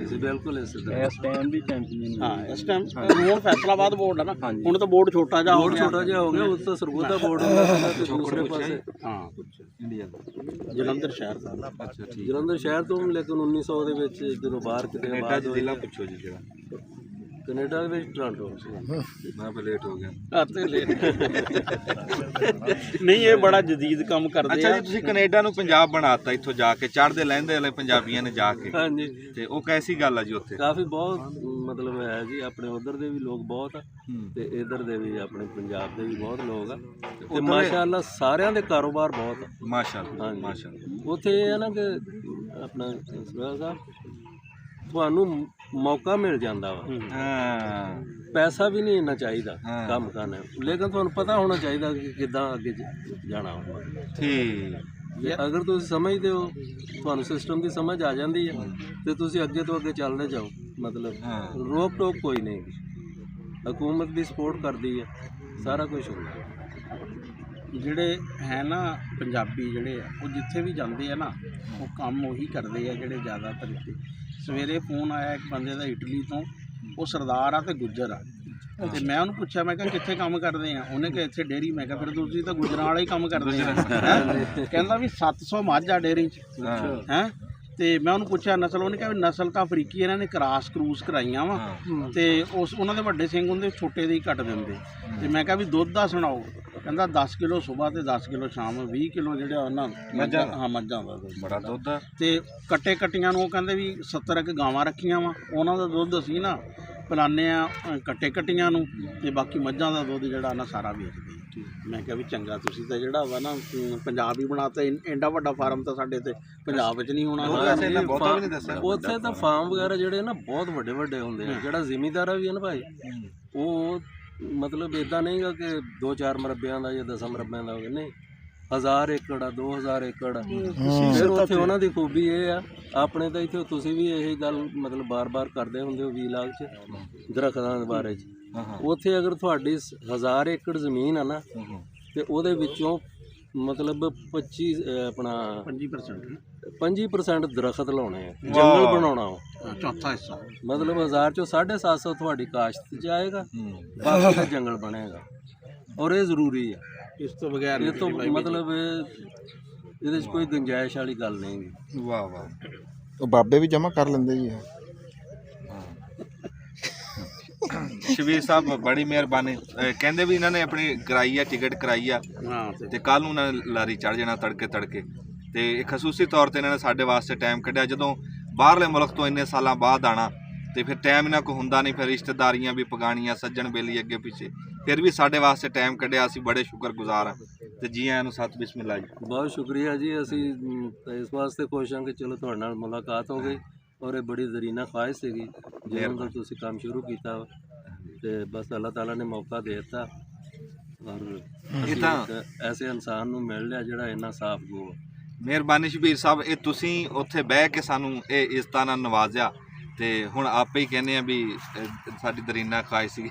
S1: ਸੀ, ਬਿਲਕੁਲ ਇਸੇ ਤਰ੍ਹਾਂ।
S2: ਇਸ ਟਾਈਮ ਵੀ ਚੈਂਪੀਅਨ
S6: ਹਾਂ, ਇਸ ਟਾਈਮ ਹੁਣ ਫੈਸਲਾਬਾਦ ਬੋਰਡ ਆ ਨਾ, ਹੁਣ ਤਾਂ ਬੋਰਡ ਛੋਟਾ ਜਿਹਾ ਹੋ ਗਿਆ।
S1: ਛੋਟਾ ਜਿਹਾ ਹੋ ਗਿਆ, ਉਸ ਤੋਂ ਸਰਗੋਦਾ ਬੋਰਡ ਹੁੰਦਾ ਸੀਗਾ ਤੇ ਦੂਸਰੇ ਪਾਸੇ
S6: ਹਾਂ,
S3: ਇੰਡੀਆ ਦਾ
S6: ਜਲੰਧਰ ਸ਼ਹਿਰ ਦਾ।
S3: ਅੱਛਾ ਠੀਕ।
S1: ਜਲੰਧਰ ਸ਼ਹਿਰ ਤੋਂ, ਲੇਕਿਨ 1900 ਦੇ ਵਿੱਚ ਜਦੋਂ ਬਾਹਰ ਕਿਤੇ
S3: ਕੈਨੇਡਾ
S1: ਆਬਾਦ
S3: ਚ
S1: ਹੋਏ।
S3: ਜ਼ਿਲ੍ਹਾ ਪੁੱਛੋ ਜੀ ਜਿਹੜਾ।
S1: ਕੈਨੇਡਾ ਦੇ ਵਿੱਚ ਟੋਰਾਂਟੋ
S3: ਮੈਂ ਲੇਟ ਹੋ ਗਿਆ।
S6: ਨਹੀਂ, ਇਹ ਬੜਾ ਜਦੀਦ ਕੰਮ ਕਰਦੇ
S3: ਅੱਛਾ
S6: ਆ।
S3: ਜੀ, ਤੁਸੀਂ ਕੈਨੇਡਾ ਨੂੰ ਪੰਜਾਬ ਬਣਾਤਾ ਇੱਥੋਂ ਜਾ ਕੇ, ਚੜ੍ਹਦੇ ਲਹਿੰਦੇ ਵਾਲੇ ਪੰਜਾਬੀਆਂ ਨੇ ਜਾ ਕੇ।
S1: ਹਾਂਜੀ,
S3: ਤੇ ਉਹ ਕੈਸੀ ਗੱਲ ਆ ਜੀ ਉੱਥੇ?
S1: ਕਾਫੀ ਬਹੁਤ ਮਤਲਬ ਹੈ ਜੀ, ਆਪਣੇ ਉਧਰ ਦੇ ਵੀ ਲੋਕ ਬਹੁਤ ਆ ਤੇ ਇਧਰ ਦੇ ਵੀ, ਆਪਣੇ ਪੰਜਾਬ ਦੇ ਵੀ ਬਹੁਤ ਲੋਕ ਆ ਤੇ ਮਾਸ਼ਾਅੱਲਾ ਸਾਰਿਆਂ ਦੇ ਕਾਰੋਬਾਰ ਬਹੁਤ ਆ।
S3: ਮਾਸ਼ਾਅੱਲਾ
S1: ਹਾਂਜੀ।
S3: ਮਾਸ਼ਾਅੱਲਾ।
S1: ਉੱਥੇ ਇਹ ਹੈ ਨਾ ਕਿ ਆਪਣਾ ਸਰਦਾਰ ਸਾਹਿਬ, ਤੁਹਾਨੂੰ ਮੌਕਾ ਮਿਲ ਜਾਂਦਾ ਵਾ,
S3: ਹਾਂ,
S1: ਪੈਸਾ ਵੀ ਨਹੀਂ ਇੰਨਾ ਚਾਹੀਦਾ
S3: ਹਾਂ।
S1: ਕੰਮ ਕਰਨਾ, ਲੇਕਿਨ ਤੁਹਾਨੂੰ ਪਤਾ ਹੋਣਾ ਚਾਹੀਦਾ ਕਿ ਕਿੱਦਾਂ ਅੱਗੇ ਜਾਣਾ ਵਾ।
S3: ਠੀਕ।
S1: ਜੇ ਅਗਰ ਤੁਸੀਂ ਸਮਝਦੇ ਹੋ, ਤੁਹਾਨੂੰ ਸਿਸਟਮ ਦੀ ਸਮਝ ਆ ਜਾਂਦੀ ਹੈ ਤੇ ਤੁਸੀਂ ਅੱਗੇ ਤੋਂ ਅੱਗੇ ਚੱਲਦੇ ਜਾਓ, ਮਤਲਬ ਰੋਕ ਟੋਕ ਕੋਈ ਨਹੀਂ, ਹਕੂਮਤ ਵੀ ਸਪੋਰਟ ਕਰਦੀ ਹੈ, ਸਾਰਾ ਕੁਝ ਹੁੰਦਾ।
S6: ਜਿਹੜੇ ਹੈ ਨਾ ਪੰਜਾਬੀ, ਜਿਹੜੇ ਉਹ ਜਿੱਥੇ ਵੀ ਜਾਂਦੇ ਆ ਨਾ, ਉਹ ਕੰਮ ਉਹੀ ਕਰਦੇ ਆ ਜਿਹੜੇ ਜ਼ਿਆਦਾਤਰ ਇੱਥੇ। ਸਵੇਰੇ ਫੋਨ ਆਇਆ ਇੱਕ ਬੰਦੇ ਦਾ ਇਟਲੀ ਤੋਂ, ਉਹ ਸਰਦਾਰ ਆ ਤੇ ਗੁੱਜਰ ਆ, ਤੇ ਮੈਂ ਉਹਨੂੰ ਪੁੱਛਿਆ, ਮੈਂ ਕਿਹਾ ਕਿੱਥੇ ਕੰਮ ਕਰਦੇ ਆ? ਉਹਨੇ ਕਿਹਾ ਇੱਥੇ ਡੇਅਰੀ। ਮੈਂ ਕਿਹਾ ਫਿਰ ਤੁਸੀਂ ਤਾਂ ਗੁੱਜਰਾਂ ਵਾਲਾ ਹੀ ਕੰਮ ਕਰਦੇ ਆ। ਕਹਿੰਦਾ ਵੀ 700 ਮੱਝ ਆ ਡੇਅਰੀ 'ਚ ਹੈ। ਤੇ ਮੈਂ ਉਹਨੂੰ ਪੁੱਛਿਆ ਨਸਲ, ਉਹਨੇ ਕਿਹਾ ਵੀ ਨਸਲ ਤਾਂ ਅਫਰੀਕੀ, ਇਹਨਾਂ ਨੇ ਕਰੂਸ ਕਰਾਈਆਂ ਵਾ ਤੇ ਉਹਨਾਂ ਦੇ ਵੱਡੇ ਸਿੰਘ ਹੁੰਦੇ, ਛੋਟੇ ਦੇ ਹੀ ਕੱਟ ਦਿੰਦੇ। ਤੇ ਮੈਂ ਕਿਹਾ ਵੀ ਦੁੱਧ ਦਾ ਸੁਣਾਓ? ਕਹਿੰਦਾ 10 ਕਿਲੋ ਸਵੇਰ ਤੇ 10 ਕਿਲੋ ਸ਼ਾਮ, 20 ਕਿਲੋ ਜਿਹੜੇ ਉਹਨਾਂ ਮੱਝਾਂ। ਹਾਂ, ਮੱਝਾਂ ਦਾ
S3: ਬੜਾ ਦੁੱਧ ਆ।
S6: ਤੇ ਕੱਟੀਆਂ ਨੂੰ ਉਹ ਕਹਿੰਦੇ ਵੀ 70 ਕੁ ਗਾਵਾਂ ਰੱਖੀਆਂ ਵਾ, ਉਹਨਾਂ ਦਾ ਦੁੱਧ ਅਸੀਂ ਨਾ ਪਿਲਾਉਂਦੇ ਆ ਕੱਟੀਆਂ ਨੂੰ, ਤੇ ਬਾਕੀ ਮੱਝਾਂ ਦਾ ਦੁੱਧ ਜਿਹੜਾ ਨਾ ਸਾਰਾ ਵੇਚਦੇ। ਮੈਂ ਕਿਹਾ ਵੀ ਚੰਗਾ, ਤੁਸੀਂ ਤਾਂ ਜਿਹੜਾ ਵਾ ਨਾ ਪੰਜਾਬ ਹੀ ਬਣਾਤਾ, ਇੰਨਾ ਵੱਡਾ ਫਾਰਮ ਤਾਂ ਸਾਡੇ ਤੇ ਪੰਜਾਬ ਵਿੱਚ ਨਹੀਂ ਹੋਣਾ।
S1: ਉੱਥੇ ਤਾਂ ਫਾਰਮ ਵਗੈਰਾ ਜਿਹੜੇ ਨਾ ਬਹੁਤ ਵੱਡੇ ਵੱਡੇ ਹੁੰਦੇ ਆ। ਜਿਹੜਾ ਜ਼ਿਮੀਂਦਾਰਾ ਵੀ ਹੈ ਨਾ ਭਾਈ, ਉਹ ਮਤਲਬ ਇਦਾਂ ਨਹੀਂਗਾ ਕਿ 2-4 ਮਰਬਿਆਂ ਦਾ ਜਾਂ 10 ਮਰਬਿਆਂ ਦਾ ਹੋਵੇ, ਨਹੀਂ, 1000 ਏਕੜ ਆ, 2000 ਏਕੜ ਆ। ਫਿਰ ਉੱਥੇ ਉਹਨਾਂ ਦੀ ਖੂਬੀ ਇਹ ਆ, ਆਪਣੇ ਤਾਂ ਇੱਥੇ ਤੁਸੀਂ ਵੀ ਇਹੀ ਗੱਲ ਮਤਲਬ ਬਾਰ-ਬਾਰ ਕਰਦੇ ਹੁੰਦੇ ਹੋ ਵੀਲਾਗ 'ਚ ਦਰਖਤਾਂ ਦੇ ਬਾਰੇ 'ਚ। ਉੱਥੇ ਅਗਰ ਤੁਹਾਡੀ 1000 ਏਕੜ ਜ਼ਮੀਨ ਆ ਨਾ, ਤੇ ਉਹਦੇ ਵਿੱਚੋਂ ਮਤਲਬ 25% ਦਰਖਤ ਲਾਉਣੇ ਆ, ਜੰਗਲ ਬਣਾਉਣਾ ਉਹ
S6: ਚੌਥਾ ਹਿੱਸਾ,
S1: ਮਤਲਬ 1000 ਚੋਂ 750 ਤੁਹਾਡੀ ਕਾਸ਼ਤ 'ਚ ਆਏਗਾ, ਬਾਕੀ ਦਾ ਜੰਗਲ ਬਣੇਗਾ। ਔਰ ਇਹ ਜ਼ਰੂਰੀ ਆ,
S6: ਇਸ ਤੋਂ ਬਗੈਰ
S1: ਇਹ ਤੋਂ ਮਤਲਬ ਇਹਦੇ 'ਚ ਕੋਈ ਗੁੰਜਾਇਸ਼ ਵਾਲੀ ਗੱਲ ਨਹੀਂ।
S3: ਵਾਹ ਵਾਹ।
S7: ਉਹ ਬਾਬੇ ਵੀ ਜਮਾ ਕਰ ਲੈਂਦੇ ਜੀ।
S3: ਸ਼ਬੀਰ ਸਾਹਿਬ ਬੜੀ ਮਿਹਰਬਾਨੀ। ਕਹਿੰਦੇ ਵੀ ਇਹਨਾਂ ਨੇ ਆਪਣੀ ਕਰਾਈ ਆ, ਟਿਕਟ ਕਰਾਈ ਆ, ਤੇ ਕੱਲ ਨੂੰ ਇਹਨਾਂ ਨੇ ਲਾਰੀ ਚੜ ਜਾਣਾ ਤੜਕੇ। ਤੇ ਇੱਕ ਖਸੂਸੀ ਤੌਰ ਤੇ ਇਹਨਾਂ ਨੇ ਸਾਡੇ ਵਾਸਤੇ ਟਾਈਮ ਕੱਢਿਆ। ਜਦੋਂ ਬਾਹਰਲੇ ਮੁਲਕ ਤੋਂ ਇੰਨੇ ਸਾਲਾਂ ਬਾਅਦ ਆਣਾ, ਤੇ ਫਿਰ ਟਾਈਮ ਇਹਨਾਂ ਕੋਲ ਹੁੰਦਾ ਨਹੀਂ, ਫਿਰ ਰਿਸ਼ਤੇਦਾਰੀਆਂ ਵੀ ਪਗਾਣੀਆਂ, ਸੱਜਣ ਬੇਲੀ ਅੱਗੇ ਪਿੱਛੇ, ਫਿਰ ਵੀ ਸਾਡੇ ਵਾਸਤੇ ਟਾਈਮ ਕੱਢਿਆ। ਅਸੀਂ ਬੜੇ ਸ਼ੁਕਰਗੁਜ਼ਾਰ ਹਾਂ। ਤੇ ਜੀ ਆਇਆਂ ਨੂੰ ਸਤ ਬਿਸਮਿਲ੍ਲਾ ਜੀ।
S1: ਬਹੁਤ ਸ਼ੁਕਰੀਆ ਜੀ। ਅਸੀਂ ਇਸ ਵਾਸਤੇ ਖੁਸ਼ ਹਾਂ ਕਿ ਚਲੋ ਤੁਹਾਡੇ ਨਾਲ ਮੁਲਾਕਾਤ ਹੋ ਗਈ, ਔਰ ਇਹ ਬੜੀ ਜ਼ਰੀਨਾ ਖਵਾਇਸ਼ ਸੀਗੀ ਜਦੋਂ ਦਾ ਤੁਸੀਂ ਕੰਮ ਸ਼ੁਰੂ ਕੀਤਾ, ਤੇ ਬਸ ਅੱਲਾਹ ਤਾਲਾ ਨੇ ਮੌਕਾ ਦੇ ਦਿੱਤਾ, ਔਰ ਇਹ ਤਾਂ ਐਸੇ ਇਨਸਾਨ ਨੂੰ ਮਿਲ ਲਿਆ ਜਿਹੜਾ ਇੰਨਾ ਸਾਫ਼ ਗੋ।
S3: ਮਿਹਰਬਾਨੀ ਸ਼ਬੀਰ ਸਾਹਿਬ, ਇਹ ਤੁਸੀਂ ਉੱਥੇ ਬਹਿ ਕੇ ਸਾਨੂੰ ਇਹ ਇਜ਼ਤਾਂ ਨਾਲ ਨਵਾਜ਼ਿਆ, ਤੇ ਹੁਣ ਆਪੇ ਹੀ ਕਹਿੰਦੇ ਆ ਵੀ ਸਾਡੀ ਦਰੀਨਾ ਖਵਾਇਸ਼ ਸੀ,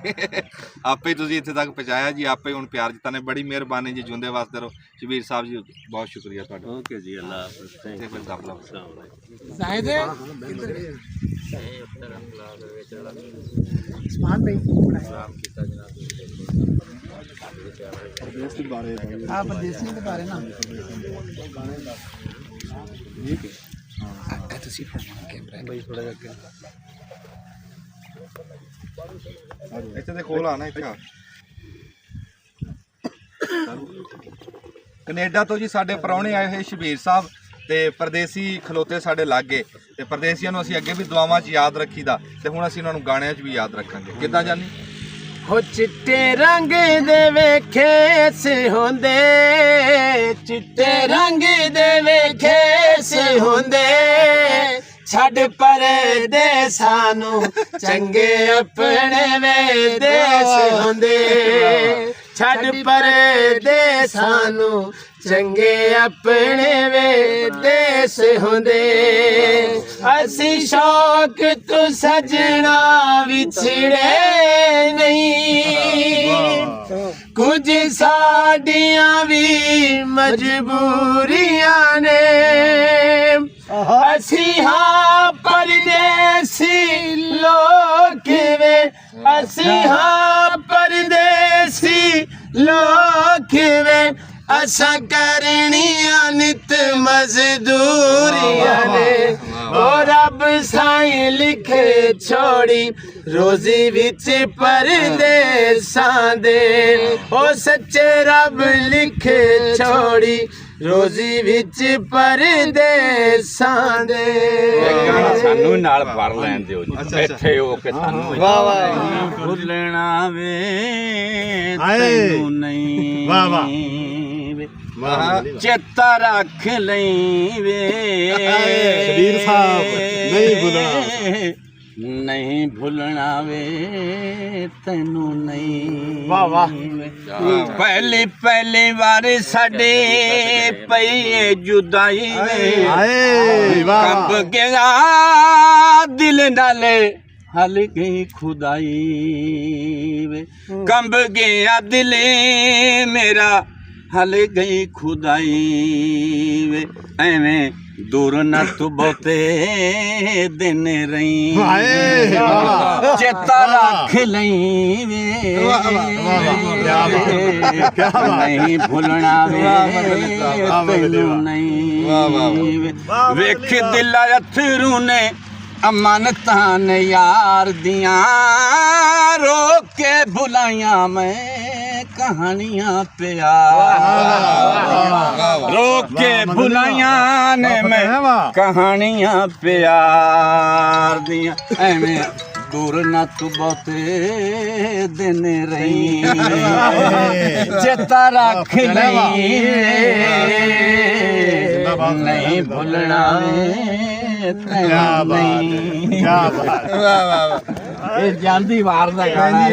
S3: ਆਪੇ ਹੀ ਤੁਸੀਂ ਇੱਥੇ ਤੱਕ ਪਹੁੰਚਾਇਆ ਜੀ, ਆਪੇ ਹੀ ਹੁਣ ਪਿਆਰ ਦਿੱਤਾ ਨੇ। ਬੜੀ ਮਿਹਰਬਾਨੀ ਜੀ, ਜਿਉਂਦੇ ਵਾਸਤੇ ਰਹੋ ਸ਼ਬੀਰ ਸਾਹਿਬ ਜੀ, ਬਹੁਤ ਸ਼ੁਕਰੀਆ ਤੁਹਾਡਾ।
S1: ਓਕੇ ਜੀ, ਅੱਲਾਹ ਹਾਫਿਜ਼। ਥੈਂਕ
S3: ਇੱਥੇ ਦੇ ਕੋਲ ਆਣਾ, ਇੱਥੇ ਆ। ਕੈਨੇਡਾ ਤੋਂ ਜੀ ਸਾਡੇ ਪ੍ਰਾਹੁਣੇ ਆਏ ਹੋਏ ਸ਼ਬੀਰ ਸਾਹਿਬ, ਤੇ ਪਰਦੇਸੀ ਖਲੋਤੇ ਸਾਡੇ ਲਾਗੇ, ਤੇ ਪਰਦੇਸੀਆਂ ਨੂੰ ਅਸੀਂ ਅੱਗੇ ਵੀ ਦੁਆਵਾਂ 'ਚ ਯਾਦ ਰੱਖੀਦਾ, ਤੇ ਹੁਣ ਅਸੀਂ ਉਹਨਾਂ ਨੂੰ ਗਾਣਿਆਂ 'ਚ ਵੀ ਯਾਦ ਰੱਖਾਂਗੇ। ਕਿੱਦਾਂ ਜਾਨੀ?
S8: ਹੋ ਚਿੱਟੇ ਰੰਗ ਦੇ ਵੇਖੇ ਸੇ ਹੁੰਦੇ, ਚਿੱਟੇ ਰੰਗ ਦੇ ਵੇਖੇ ਸੇ ਹੁੰਦੇ, ਛੱਡ ਪਰਦੇ ਸਾਨੂੰ ਚੰਗੇ ਆਪਣੇ ਵੇ ਦੇਸ ਹੁੰਦੇ। ਛੱਡ ਪਰਦੇਸਾਂ ਨੂੰ ਚੰਗੇ ਆਪਣੇ ਵੇ ਦੇਸ ਹੁੰਦੇ ਅਸੀਂ ਸ਼ੌਕ ਤੋਂ ਸਜਣਾ ਵਿਛੜੇ ਨਹੀਂ ਕੁਝ ਸਾਡੀਆਂ ਵੀ ਮਜਬੂਰੀਆਂ ਨੇ ਅਸੀਂ ਹਾਂ ਪਰਦੇਸੀ ਲੋਕ ਵੇ ਅਸੀਂ ਹਾਂ ਪਰਦੇਸੀ ਲੋਕ ਵੇ ਅਸਾਂ ਕਰਨੀਆਂ ਨਿਤ ਮਜ਼ਦੂਰੀਆਂ ਨੇ ਓ ਰੱਬ ਸਾਈਂ ਲਿਖੇ ਛੋੜੀ ਰੋਜ਼ੀ ਵਿੱਚ ਪਰਦੇਸਾਂ ਦੇ ਓ ਸੱਚੇ ਰੱਬ ਲਿਖੇ ਛੋੜੀ ਰੋਜ਼ੀ ਵਿੱਚ ਪਰਦੇਸਾਂ ਦੇ
S2: ਸਾਨੂੰ ਨਾਲ ਪੜ ਲੈਣ ਦਿਓ ਜੀ ਇੱਥੇ ਹੋ ਕੇ ਸਾਨੂੰ ਵਾਹ ਵਾਹ ਭੁੱਲਣਾ ਵੇ ਤੈਨੂੰ ਨਹੀਂ ਵਾਹ ਵਾਹ ਚੇਤਾ ਰੱਖ ਲਈ ਵੇ
S5: ਸ਼ਬੀਰ ਸਾਹਿਬ ਨਹੀਂ ਭੁੱਲਣਾ
S2: ਨਹੀਂ ਭੁੱਲਣਾ ਵੇ ਤੈਨੂੰ ਨਹੀਂ
S8: ਵਾਹ ਵਾਹ
S2: ਪਹਿਲੀ ਵਾਰ ਸਾਡੇ ਪਈ ਜੁਦਾਈ ਵੇ
S5: ਹਾਏ ਵਾਹ
S2: ਕੰਬ ਗਿਆ ਦਿਲ ਨਾਲੇ ਹਲ ਗਈ ਖੁਦਾਈ ਵੇ ਕੰਬ ਗਿਆ ਦਿਲ ਮੇਰਾ ਹਲ ਗਈ ਖੁਦਾਈ ਵੇ ਐਵੇਂ ਦੂਰ ਨਾ ਤੂੰ ਬਹੁਤੇ ਦਿਨ ਰਹੀ ਚੇਤਾ ਰੱਖ ਲਈ ਵੇ ਨਹੀਂ ਭੁੱਲਣਾ ਵੇ ਤੈਨੂੰ ਨਹੀਂ ਵੇਖ ਦਿਲਾਂ ਅਥਰੂ ਨੇ ਅਮਾਨਤਾਂ ਨੇ ਯਾਰ ਦੀਆਂ ਰੋਕ ਕੇ ਭੁਲਾਈਆਂ ਮੈਂ ਕਹਾਣੀਆਂ ਪਿਆਰ ਰੋਕ ਕੇ ਭੁਲਾਈਆਂ ਨੇ ਮੈਂ ਕਹਾਣੀਆਂ ਪਿਆਰ ਦੀਆਂ ਐਵੇਂ ਦੂਰ ਨਾ ਤੂੰ ਬਹੁਤੇ ਦਿਨ ਰਹੀ ਚੇਤਾ ਰੱਖ ਲਈ ਨਹੀਂ ਭੁੱਲਣਾ ਇਹ ਜਾਂਦੀ ਵਾਰ ਦਾ ਗਾਣਾ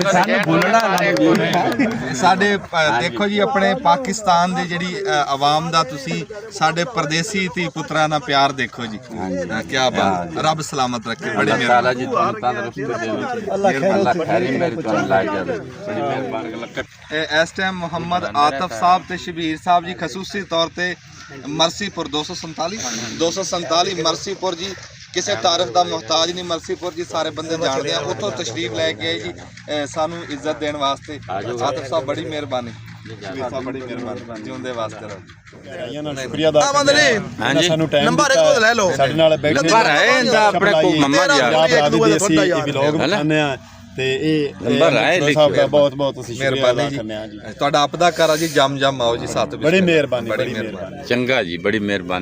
S2: ਸਾਨੂੰ ਭੁੱਲਣਾ ਨਹੀਂ
S3: ਸਾਡੇ ਦੇਖੋ ਜੀ ਆਪਣੇ ਪਾਕਿਸਤਾਨ ਦੇ ਜਿਹੜੀ ਆਵਾਮ ਦਾ ਤੁਸੀਂ ਸਾਡੇ ਪਰਦੇਸੀ ਧੀ ਪੁੱਤਰਾਂ ਨਾਲ ਪਿਆਰ ਦੇਖੋ ਜੀ ਕੀ ਬਾਤ ਰੱਬ ਸਲਾਮਤ ਰੱਖੇ ਬੜੀ
S2: ਤਾਲਾ ਜੀ ਤੁਹਾਨੂੰ ਤੰਦਰੁਸਤੀ ਦੇਵੇ ਅੱਲਾਹ ਖੈਰੀ ਮੇਰੀ ਤੁਹਾਨੂੰ ਲੱਗ ਜਾਵੇ ਬੜੀ ਮਿਹਰਬਾਨੀ
S3: ਇਸ ਟਾਈਮ ਮੁਹੰਮਦ ਆਤਫ ਸਾਹਿਬ ਤੇ ਸ਼ਬੀਰ ਸਾਹਿਬ ਜੀ ਖਸੂਸੀ ਤੌਰ ਤੇ ਮਰਸੀਪੁਰ 247 ਮਰਸੀਪੁਰ ਜੀ ਕਿਸੇ ਤਾਰੀਫ ਦਾ ਮੁਹਤਾਜ ਨਹੀਂ ਮਰਸੀਪੁਰ ਜੀ ਸਾਰੇ ਬੰਦੇ ਜਾਣਦੇ ਆ ਉੱਥੋਂ ਤਸ਼ਰੀਫ ਲੈ ਕੇ ਆਏ ਜੀ ਸਾਨੂੰ ਇੱਜ਼ਤ ਦੇਣ ਵਾਸਤੇ ਆਤਫ ਸਾਹਿਬ ਬੜੀ ਮਿਹਰਬਾਨੀ ਸ਼ਬੀਰ ਸਾਹਿਬ ਬੜੀ ਮਿਹਰਬਾਨੀ ਜਿਉਂਦੇ ਵਾਸਤੇ ਰਹੋ
S5: ਸ਼ੁਕਰੀਆ ਦਾ ਹਾਂਜੀ ਸਾਨੂੰ ਟਾਈਮ ਨੰਬਰ ਇੱਕ ਲੈ ਲਓ ਸਾਡੇ ਨਾਲ ਬੈਠੇ
S2: ਨੰਬਰ ਹੈ ਇਹਦਾ ਆਪਣੇ ਕੋਲ ਮੰਮਾ ਜੀ
S5: ਅਸੀਂ ਇਹ ਵਲੌਗ ਬਣਾਉਂਦੇ ਆ ਤੇ ਇਹ
S2: ਨੰਬਰ ਹੈ
S5: ਸਾਹਿਬ ਦਾ ਬਹੁਤ ਬਹੁਤ ਅਸੀਂ ਸ਼ੁਕਰੀਆ ਅਦਾ ਕਰਨੇ ਆ ਜੀ
S3: ਤੁਹਾਡਾ ਆਪਦਾ ਘਰ ਆ ਜੀ ਜਮ ਆਓ ਜੀ ਸਾਥ
S5: ਬੜੀ ਮਿਹਰਬਾਨੀ
S2: ਚੰਗਾ ਜੀ ਬੜੀ ਮਿਹਰਬਾਨੀ